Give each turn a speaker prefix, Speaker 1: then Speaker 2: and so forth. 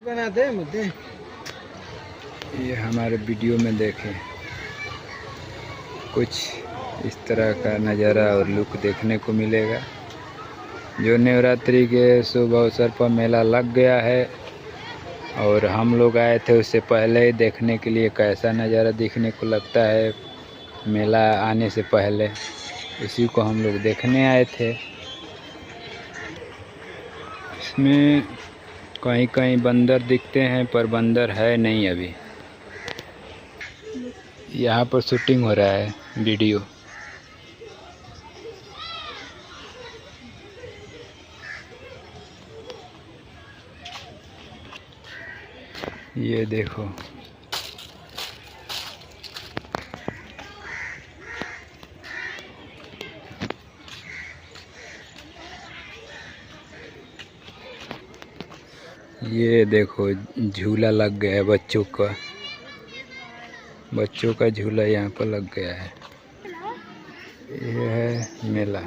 Speaker 1: बना दे मुझे।
Speaker 2: ये हमारे वीडियो में देखें, कुछ इस तरह का नज़ारा और लुक देखने को मिलेगा। जो नवरात्रि के शुभ अवसर पर मेला लग गया है और हम लोग आए थे उससे पहले ही देखने के लिए कैसा नज़ारा देखने को लगता है मेला आने से पहले, इसी को हम लोग देखने आए थे। इसमें कहीं कहीं बंदर दिखते हैं पर बंदर है नहीं अभी। यहाँ पर शूटिंग हो रहा है वीडियो। ये देखो, ये देखो झूला लग गया है बच्चों का झूला यहाँ पर लग गया है। ये है मेला।